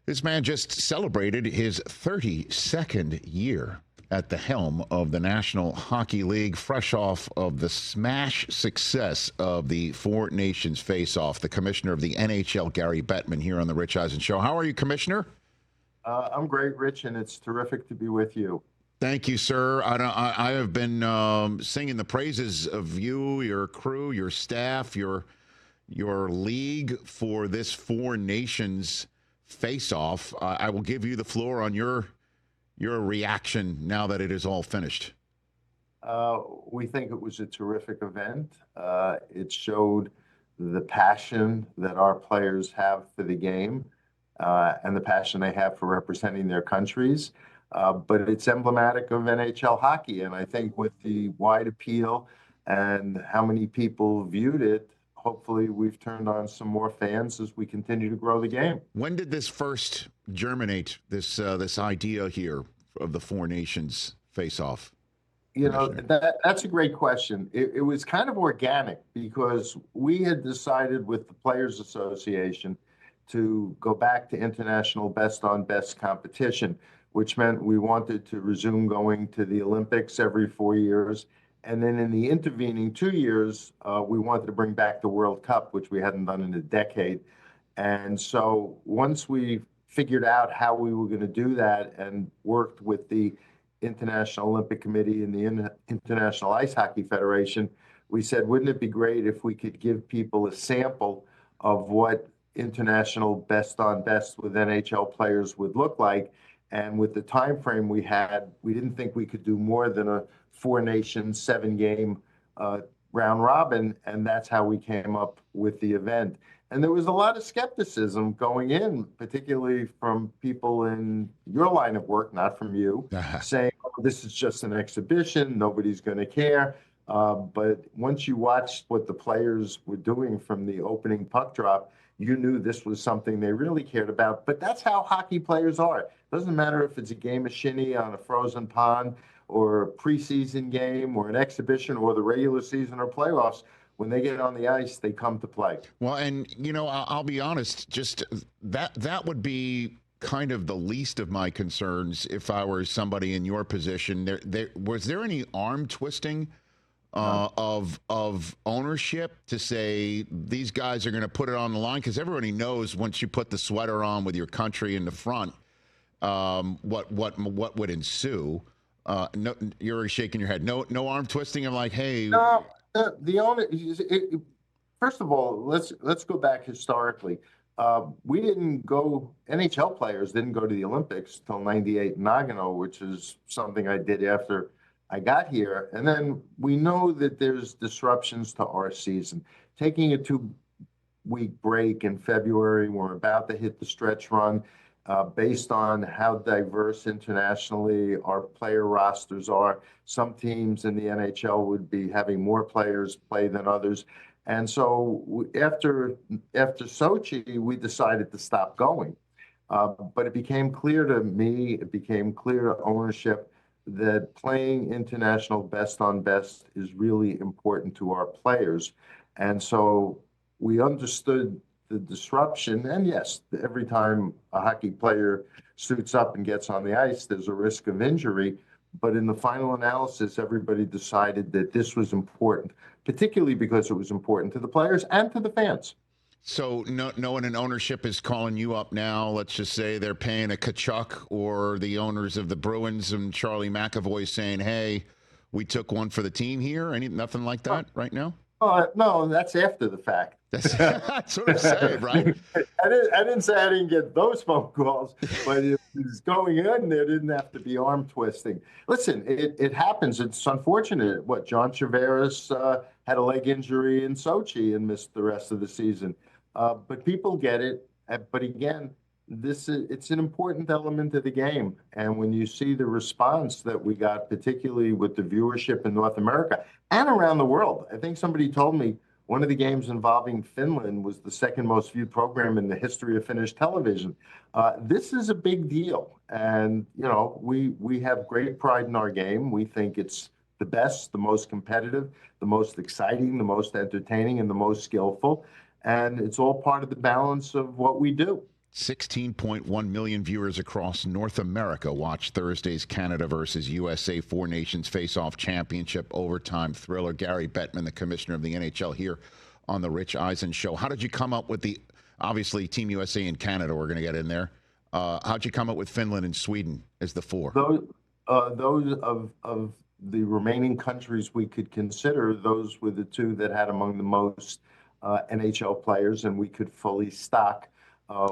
This man just celebrated his 32nd year at the helm of the National Hockey League, fresh off of the smash success of the Four Nations Faceoff. The commissioner of the NHL, Gary Bettman, here on the Rich Eisen Show. How are you, Commissioner? I'm great, Rich, and it's terrific to be with you. Thank you, sir. I have been singing the praises of you, your crew, your staff, your league for this Four Nations Face-Off. I will give you the floor on your reaction now that it is all finished. We think it was a terrific event. It showed the passion that our players have for the game and the passion they have for representing their countries. But it's emblematic of NHL hockey, and I think with the wide appeal and how many people viewed it, hopefully we've turned on some more fans as we continue to grow the game. When did this first germinate, this idea here of the Four Nations Face-Off? You know, that's a great question. It was kind of organic because we had decided with the Players Association to go back to international best-on-best competition, which meant we wanted to resume going to the Olympics every 4 years. And then in the intervening 2 years, we wanted to bring back the World Cup, which we hadn't done in a decade. And so once we figured out how we were going to do that and worked with the International Olympic Committee and the International Ice Hockey Federation, we said, wouldn't it be great if we could give people a sample of what international best on best with NHL players would look like? And with the time frame we had, we didn't think we could do more than a Four Nations 7-game round robin, and that's how we came up with the event. And there was a lot of skepticism going in, particularly from people in your line of work, not from you, saying, oh, this is just an exhibition, nobody's going to care. But once you watched what the players were doing from the opening puck drop, you knew this was something they really cared about. But that's how hockey players are. It doesn't matter if it's a game of shinny on a frozen pond or a preseason game or an exhibition or the regular season or playoffs. When they get on the ice, they come to play. Well, and, you know, I'll be honest, just that would be kind of the least of my concerns if I were somebody in your position. Was there any arm twisting of ownership to say these guys are going to put it on the line? Because everybody knows once you put the sweater on with your country in the front, what would ensue. No, you're already shaking your head. No arm twisting. I'm like, hey. No, the owner. First of all, let's go back historically. We didn't go. NHL players didn't go to the Olympics till '98 in Nagano, which is something I did after I got here. And then we know that there's disruptions to our season. Taking a 2-week break in February, we're about to hit the stretch run. Based on how diverse internationally our player rosters are. Some teams in the NHL would be having more players play than others. And so after Sochi, we decided to stop going. But it became clear to me, it became clear to ownership that playing international best on best is really important to our players. And so we understood the disruption, and yes, every time a hockey player suits up and gets on the ice, there's a risk of injury. But in the final analysis, everybody decided that this was important, particularly because it was important to the players and to the fans. So no one in ownership is calling you up now. Let's just say they're paying a Kachuk or the owners of the Bruins and Charlie McAvoy saying, hey, we took one for the team here. Nothing like that right now? No, that's after the fact. That's what I'm saying, right? I didn't say I didn't get those phone calls, but it was going in there didn't have to be arm twisting. Listen, it happens. It's unfortunate. John Tavares had a leg injury in Sochi and missed the rest of the season. But people get it. But again, it's an important element of the game. And when you see the response that we got, particularly with the viewership in North America and around the world, I think somebody told me one of the games involving Finland was the second most viewed program in the history of Finnish television. This is a big deal. And, you know, we have great pride in our game. We think it's the best, the most competitive, the most exciting, the most entertaining, and the most skillful. And it's all part of the balance of what we do. 16.1 million viewers across North America watch Thursday's Canada versus USA Four Nations Faceoff Championship overtime thriller. Gary Bettman, the commissioner of the NHL, here on the Rich Eisen Show. How did you come up with obviously Team USA and Canada, we're going to get in there. How'd you come up with Finland and Sweden as the four? Those of the remaining countries we could consider, those were the two that had among the most NHL players, and we could fully stock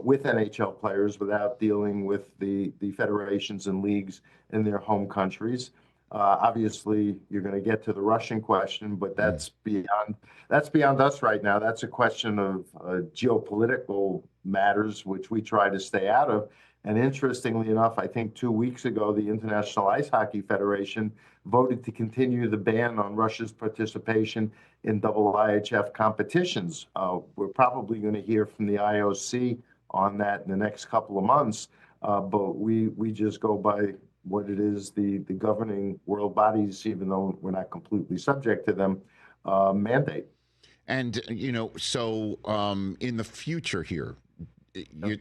with NHL players without dealing with the federations and leagues in their home countries. Obviously, you're going to get to the Russian question, but that's beyond us right now. That's a question of geopolitical matters, which we try to stay out of. And interestingly enough, I think 2 weeks ago, the International Ice Hockey Federation voted to continue the ban on Russia's participation in IIHF competitions. We're probably going to hear from the IOC on that in the next couple of months, but we just go by what it is the governing world bodies, even though we're not completely subject to them, mandate. And, so in the future here,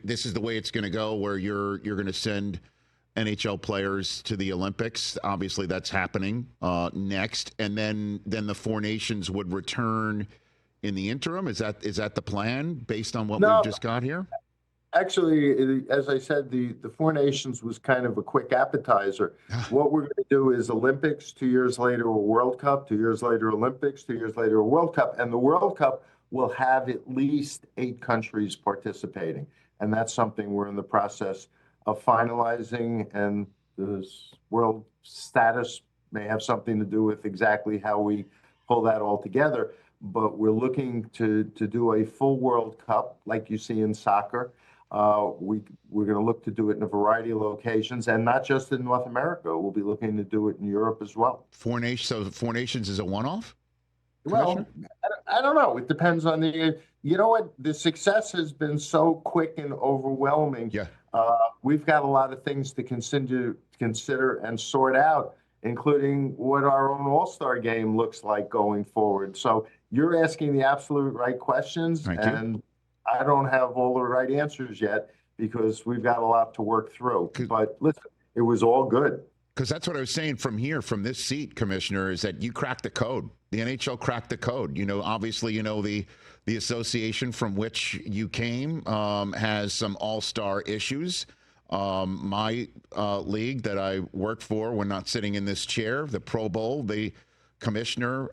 this is the way it's going to go, where you're going to send NHL players to the Olympics. Obviously, that's happening next, and then the Four Nations would return in the interim. Is that the plan based on what we've just got here? Actually, as I said, the Four Nations was kind of a quick appetizer. What we're going to do is Olympics, 2 years later a World Cup, 2 years later Olympics, 2 years later a World Cup, and the World Cup will have at least 8 countries participating, and that's something we're in the process of finalizing, and the world status may have something to do with exactly how we pull that all together, but we're looking to do a full World Cup like you see in soccer. We're going to look to do it in a variety of locations, and not just in North America. We'll be looking to do it in Europe as well. Four Nations is a one-off? Well, I don't know. It depends on the success has been so quick and overwhelming. Yeah. We've got a lot of things to consider and sort out, including what our own All-Star game looks like going forward. So you're asking the absolute right questions, and I don't have all the right answers yet because we've got a lot to work through. But listen, it was all good. Because that's what I was saying from this seat, Commissioner, is that you cracked the code. The NHL cracked the code. Obviously, the association from which you came has some all-star issues. My league that I work for, when not sitting in this chair, the Pro Bowl, the commissioner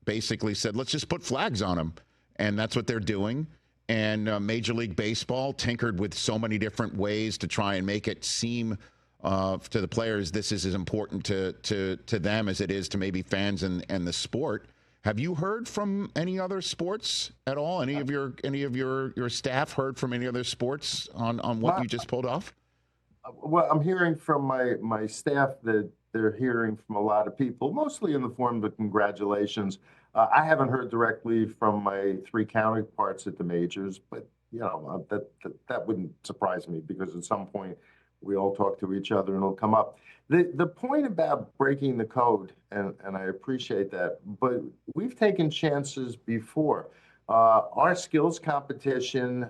basically said, let's just put flags on them. And that's what they're doing. And Major League Baseball tinkered with so many different ways to try and make it seem to the players this is as important to them as it is to maybe fans and the sport. Have you heard from any other sports at all? Any of your staff heard from any other sports on what you just pulled off? Well, I'm hearing from my staff that they're hearing from a lot of people, mostly in the form of congratulations. I haven't heard directly from my 3 counterparts at the majors, but that wouldn't surprise me because at some point we all talk to each other and it'll come up. The point about breaking the code, and I appreciate that, but we've taken chances before. Our skills competition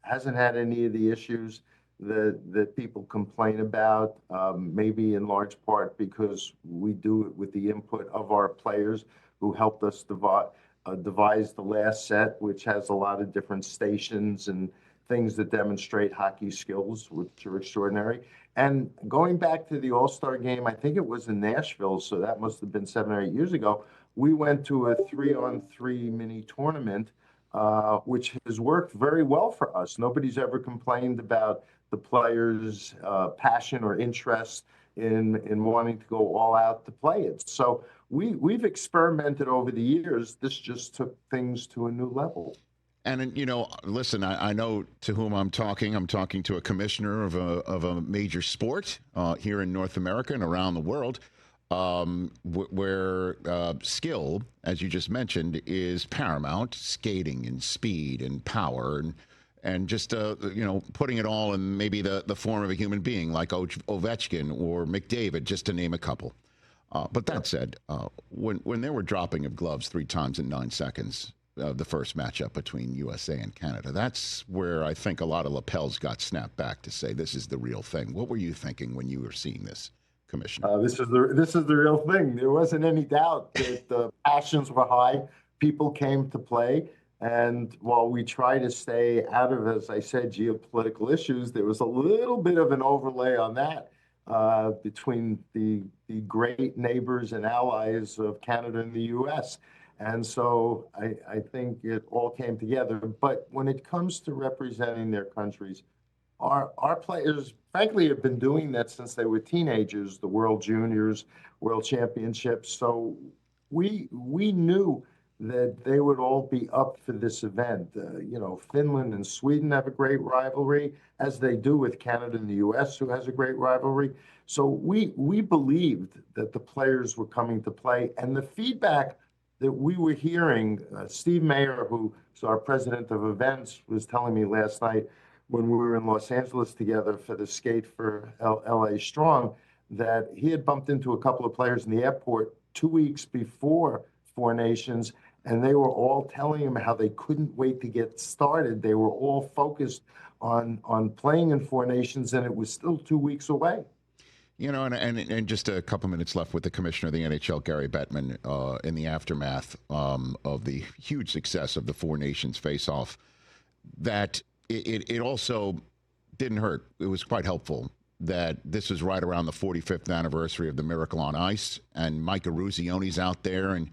hasn't had any of the issues that people complain about, maybe in large part because we do it with the input of our players who helped us devise the last set, which has a lot of different stations and things that demonstrate hockey skills, which are extraordinary. And going back to the All-Star game, I think it was in Nashville, so that must have been 7 or 8 years ago. We went to a 3-on-3 mini tournament, which has worked very well for us. Nobody's ever complained about the players' passion or interest in wanting to go all out to play it. So we've experimented over the years. This just took things to a new level. And, listen, I know to whom I'm talking. I'm talking to a commissioner of a major sport here in North America and around the world, where skill, as you just mentioned, is paramount. Skating and speed and power and just, putting it all in maybe the form of a human being like Ovechkin or McDavid, just to name a couple. But that said, when there were dropping of gloves 3 times in 9 seconds, the first matchup between USA and Canada. That's where I think a lot of lapels got snapped back to say this is the real thing. What were you thinking when you were seeing this, Commissioner? This is the real thing. There wasn't any doubt that the passions were high. People came to play. And while we try to stay out of, as I said, geopolitical issues, there was a little bit of an overlay on that between the great neighbors and allies of Canada and the U.S. And so I think it all came together. But when it comes to representing their countries, our players, frankly, have been doing that since they were teenagers, the World Juniors, World Championships. So we knew that they would all be up for this event. Finland and Sweden have a great rivalry, as they do with Canada and the U.S., who has a great rivalry. So we believed that the players were coming to play. And the feedback that we were hearing, Steve Mayer, who is our president of events, was telling me last night when we were in Los Angeles together for the skate for LA Strong, that he had bumped into a couple of players in the airport 2 weeks before Four Nations, and they were all telling him how they couldn't wait to get started. They were all focused on playing in Four Nations, and it was still 2 weeks away. And just a couple minutes left with the commissioner of the NHL, Gary Bettman, in the aftermath of the huge success of the Four Nations Faceoff, that it also didn't hurt. It was quite helpful that this was right around the 45th anniversary of the Miracle on Ice, and Mike Eruzione's out there, and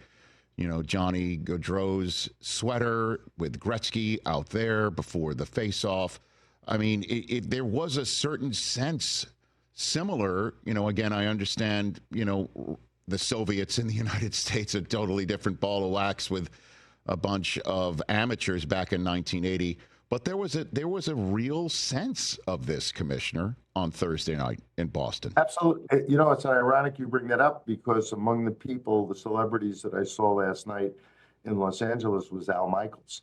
Johnny Gaudreau's sweater with Gretzky out there before the face-off. I mean, there was a certain sense similar. Again, I understand, the Soviets in the United States, a totally different ball of wax with a bunch of amateurs back in 1980. But there was a real sense of this, Commissioner, on Thursday night in Boston. Absolutely. It's ironic you bring that up, because among the celebrities that I saw last night in Los Angeles was Al Michaels.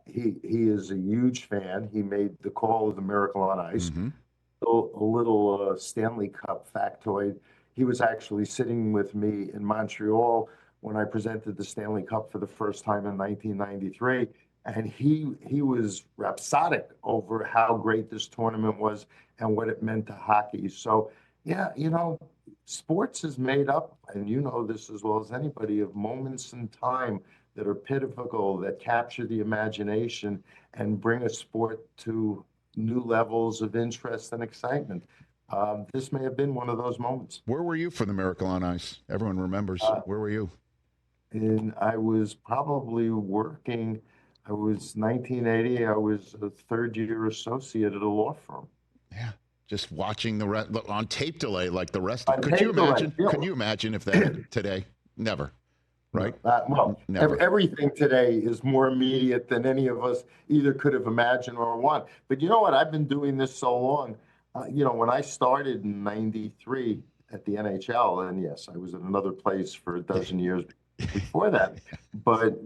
He is a huge fan. He made the call of the Miracle on Ice. Mm-hmm. A little Stanley Cup factoid. He was actually sitting with me in Montreal when I presented the Stanley Cup for the first time in 1993. And he was rhapsodic over how great this tournament was and what it meant to hockey. So, yeah, sports is made up, and you know this as well as anybody, of moments in time that are pivotal, that capture the imagination and bring a sport to new levels of interest and excitement. This may have been one of those moments. Where were you for the Miracle on Ice? Everyone remembers. Where were you? And I was probably working. I was 1980. I was a third-year associate at a law firm. Yeah, just watching on tape delay like the rest. Could you imagine? Yeah. Could you imagine if that today? Never. Right? Never. Everything today is more immediate than any of us either could have imagined or want. But you know what? I've been doing this so long. When I started in '93 at the NHL, and yes, I was in another place for a dozen years before that, but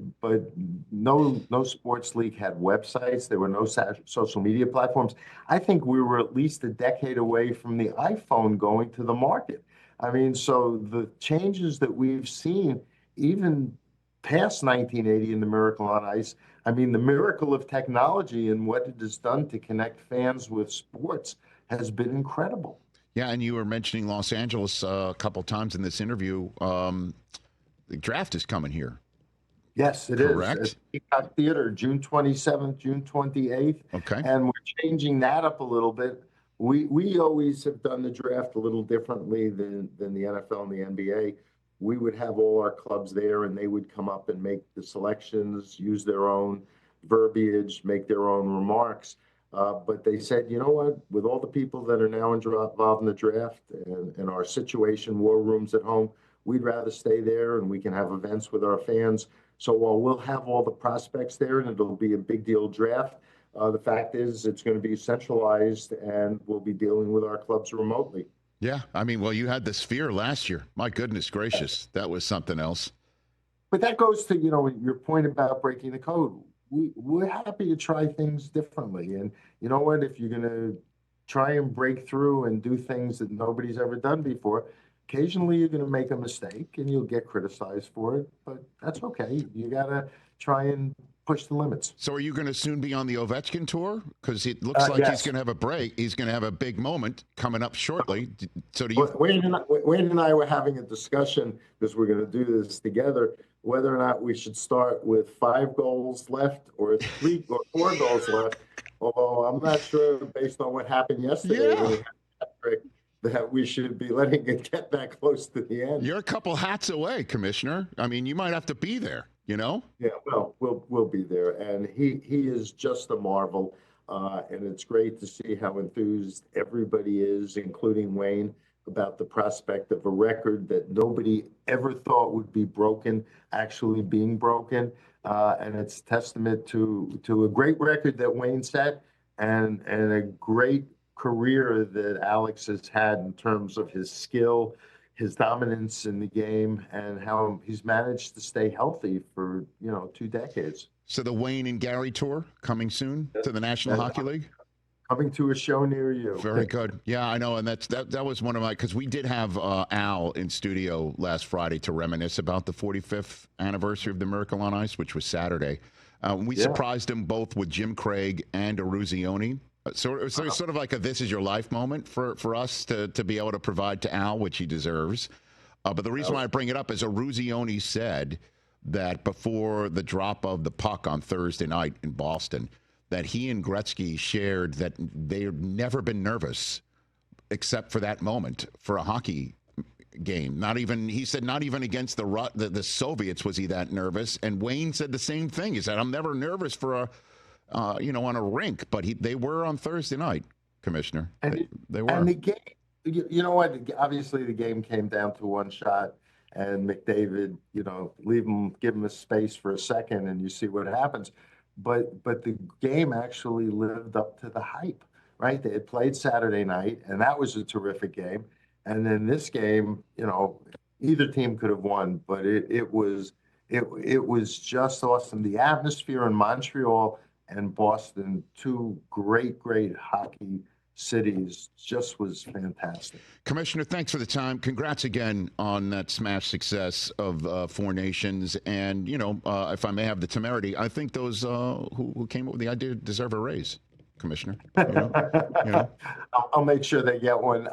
no sports league had websites. There were no social media platforms. I think we were at least a decade away from the iPhone going to the market. I mean, so the changes that we've seen, even past 1980 in the Miracle on Ice, I mean, the miracle of technology and what it has done to connect fans with sports has been incredible. Yeah, and you were mentioning Los Angeles a couple times in this interview. The draft is coming here. Yes, it Correct? is. At Peacock Theater, June 27th, June 28th. Okay. And we're changing that up a little bit. We always have done the draft a little differently than the NFL and the NBA. We would have all our clubs there, and they would come up and make the selections, use their own verbiage, make their own remarks. But they said, you know what, with all the people that are now involved in the draft and our situation, war rooms at home, we'd rather stay there, and we can have events with our fans. So while we'll have all the prospects there and it'll be a big deal draft, the fact is it's going to be centralized, and we'll be dealing with our clubs remotely. Yeah, I mean, well, you had the Sphere last year. My goodness gracious, that was something else. But that goes to, your point about breaking the code. We're happy to try things differently. And you know what? If you're going to try and break through and do things that nobody's ever done before, occasionally you're going to make a mistake and you'll get criticized for it, but that's okay. You got to try and push the limits. So are you going to soon be on the Ovechkin tour? Because it looks like yes. he's going to have a break. He's going to have a big moment coming up shortly. So do you? Wayne and I were having a discussion, because we're going to do this together, whether or not we should start with 5 goals left or 3 or 4 goals left. Although I'm not sure, based on what happened yesterday, when he had that break, that we should be letting it get that close to the end. You're a couple hats away, Commissioner. I mean, you might have to be there, you know? Yeah, well, we'll be there. And he is just a marvel. And it's great to see how enthused everybody is, including Wayne, about the prospect of a record that nobody ever thought would be broken, actually being broken. And it's testament to a great record that Wayne set, and a great career that Alex has had in terms of his skill, his dominance in the game, and how he's managed to stay healthy for 2 decades. So the Wayne and Gary tour coming soon to the National Hockey League? Coming to a show near you. Very good. Yeah, I know. And that was one of my, because we did have Al in studio last Friday to reminisce about the 45th anniversary of the Miracle on Ice, which was Saturday. We surprised him both with Jim Craig and Eruzione. So it's sort of like a "this is your life" moment for us to be able to provide to Al, which he deserves. But the reason why I bring it up is Eruzione said that before the drop of the puck on Thursday night in Boston, that he and Gretzky shared that they've never been nervous except for that moment for a hockey game. Not even, he said, not even against the Soviets was he that nervous. And Wayne said the same thing. He said, I'm never nervous for on a rink, but they were on Thursday night, Commissioner. They were. And the game, you know what? Obviously, the game came down to one shot, and McDavid, give him a space for a second, and you see what happens. But the game actually lived up to the hype, right? They had played Saturday night, and that was a terrific game. And then this game, either team could have won, but it was just awesome. The atmosphere in Montreal and Boston, 2 great hockey cities, just was fantastic. Commissioner, thanks for the time. Congrats again on that smash success of 4 Nations. And, if I may have the temerity, I think those who came up with the idea deserve a raise, Commissioner. I'll make sure they get one.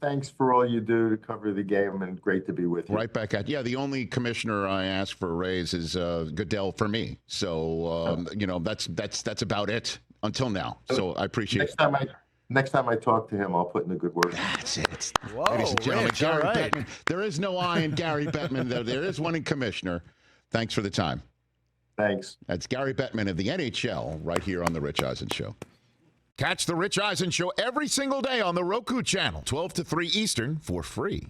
Thanks for all you do to cover the game, and great to be with you. Right back at you. Yeah, the only commissioner I ask for a raise is Goodell for me. So, that's about it until now. So I appreciate it. Next time I talk to him, I'll put in a good word. That's it. Whoa, ladies and gentlemen, Rich, Gary all right. Bettman. There is no I in Gary Bettman, though. There is one in Commissioner. Thanks for the time. Thanks. That's Gary Bettman of the NHL right here on The Rich Eisen Show. Catch The Rich Eisen Show every single day on the Roku Channel, 12 to 3 Eastern, for free.